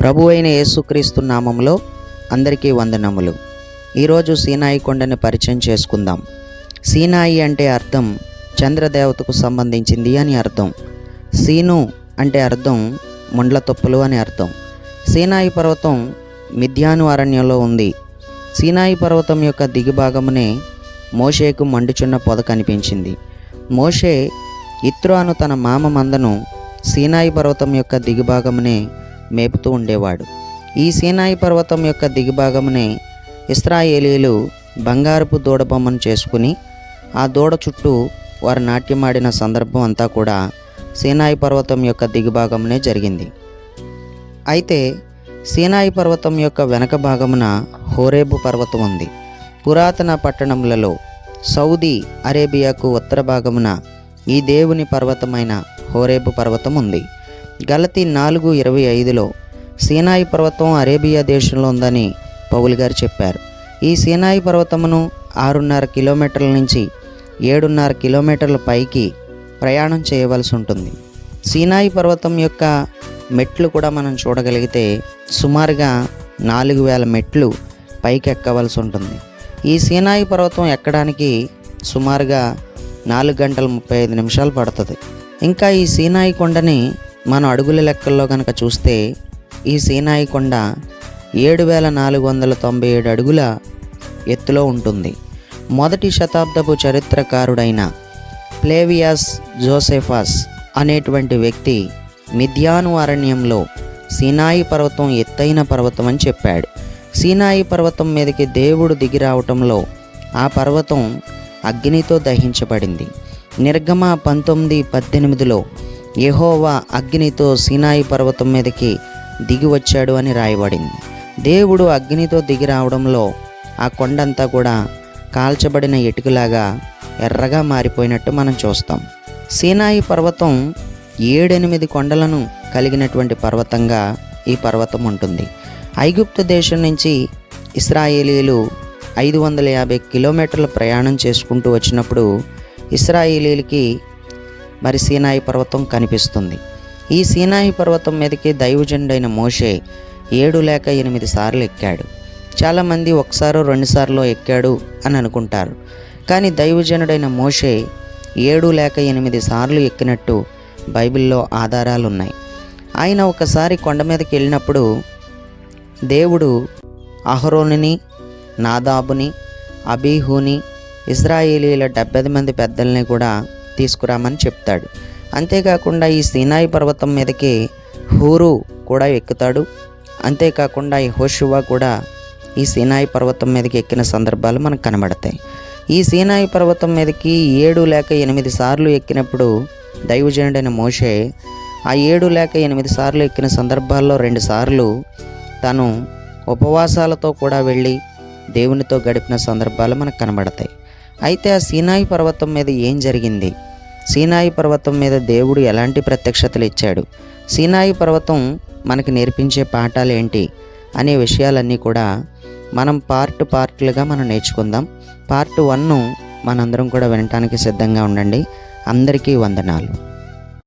ప్రభువైన యేసుక్రీస్తు నామములో అందరికీ వందనములు. ఈరోజు సీనాయి కొండని పరిచయం చేసుకుందాం. సీనాయి అంటే అర్థం చంద్రదేవతకు సంబంధించింది అని అర్థం. సీను అంటే అర్థం ముండ్ల తొప్పులు అని అర్థం. సీనాయి పర్వతం మిద్యాను అరణ్యంలో ఉంది. సీనాయి పర్వతం యొక్క దిగుభాగమునే మోషేకు మండుచున్న పొద కనిపించింది. మోషే ఇత్రో అను తన మామ మందను సీనాయి పర్వతం యొక్క దిగుభాగమునే మేపుతూ ఉండేవాడు. ఈ సీనాయి పర్వతం యొక్క దిగుభాగమునే ఇశ్రాయేలీలు బంగారపు దూడబొమ్మను చేసుకుని ఆ దూడ చుట్టూ వారు నాట్యమాడిన సందర్భం అంతా కూడా సీనాయి పర్వతం యొక్క దిగుభాగమునే జరిగింది. అయితే సీనాయి పర్వతం యొక్క వెనక భాగమున హోరేబు పర్వతం ఉంది. పురాతన పట్టణములలో సౌదీ అరేబియాకు ఉత్తర భాగమున ఈ దేవుని పర్వతమైన హోరేబు పర్వతం ఉంది. గలతీ 4:25లో సీనాయి పర్వతం అరేబియా దేశంలో ఉందని పౌలు గారు చెప్పారు. ఈ సీనాయి పర్వతమును 6.5 కిలోమీటర్ల నుంచి 7.5 కిలోమీటర్ల పైకి ప్రయాణం చేయవలసి ఉంటుంది. సీనాయి పర్వతం యొక్క మెట్లు కూడా మనం చూడగలిగితే సుమారుగా 4,000 మెట్లు పైకి ఎక్కవలసి ఉంటుంది. ఈ సీనాయి పర్వతం ఎక్కడానికి సుమారుగా 4 గంటల 35 నిమిషాలు పడుతుంది. ఇంకా ఈ సీనాయి కొండని మనం అడుగుల లెక్కల్లో కనుక చూస్తే ఈ సీనాయి కొండ 7,497 అడుగుల ఎత్తులో ఉంటుంది. మొదటి శతాబ్దపు చరిత్రకారుడైన ఫ్లేవియస్ జోసెఫస్ అనేటువంటి వ్యక్తి మిద్యాను అరణ్యంలో సీనాయి పర్వతం ఎత్తైన పర్వతం అని చెప్పాడు. సీనాయి పర్వతం మీదకి దేవుడు దిగి రావటంలో ఆ పర్వతం అగ్నితో దహించబడింది. నిర్గమ 19:18లో యెహోవా అగ్నితో సీనాయి పర్వతం మీదకి దిగి వచ్చాడు అని రాయబడింది. దేవుడు అగ్నితో దిగి రావడంలో ఆ కొండంతా కూడా కాల్చబడిన ఇటుకలాగా ఎర్రగా మారిపోయినట్టు మనం చూస్తాం. సీనాయి పర్వతం 7-8 కొండలను కలిగినటువంటి పర్వతంగా ఈ పర్వతం ఉంటుంది. ఐగుప్తు దేశం నుంచి ఇశ్రాయేలీలు 550 కిలోమీటర్ల ప్రయాణం చేసుకుంటూ వచ్చినప్పుడు ఇశ్రాయేలీలకి మరి సీనాయి పర్వతం కనిపిస్తుంది. ఈ సీనాయి పర్వతం మీదకి దైవజనుడైన మోషే 7 లేక 8 సార్లు ఎక్కాడు. చాలామంది 1 సారో 2 సార్లు ఎక్కాడు అని అనుకుంటారు. కానీ దైవజనుడైన మోషే 7 లేక 8 సార్లు ఎక్కినట్టు బైబిల్లో ఆధారాలు ఉన్నాయి. ఆయన ఒకసారి కొండ మీదకి వెళ్ళినప్పుడు దేవుడు అహరోనుని, నాదాబుని, అబీహుని, ఇశ్రాయేలీల 70 మంది పెద్దల్ని కూడా తీసుకురామని చెప్తాడు. అంతేకాకుండా ఈ సీనాయి పర్వతం మీదకి హూరు కూడా ఎక్కుతాడు. అంతేకాకుండా ఈ యెహోషువ కూడా ఈ సీనాయి పర్వతం మీదకి ఎక్కిన సందర్భాలు మనకు కనబడతాయి. ఈ సీనాయి పర్వతం మీదకి 7 లేక 8 సార్లు ఎక్కినప్పుడు దైవజనుడైన మోషే ఆ 7 లేక 8 సార్లు ఎక్కిన సందర్భాల్లో 2 సార్లు తను ఉపవాసాలతో కూడా వెళ్ళి దేవునితో గడిపిన సందర్భాలు మనకు కనబడతాయి. అయితే ఆ సీనాయి పర్వతం మీద ఏం జరిగింది? సీనాయి పర్వతం మీద దేవుడు ఎలాంటి ప్రత్యక్షతలు ఇచ్చాడు? సీనాయి పర్వతం మనకి నేర్పించే పాఠాలు ఏంటి అనే విషయాలన్నీ కూడా మనం పార్ట్లుగా మనం నేర్చుకుందాం. పార్ట్ 1 మనందరం కూడా వినటానికి సిద్ధంగా ఉండండి. అందరికీ వందనాలు.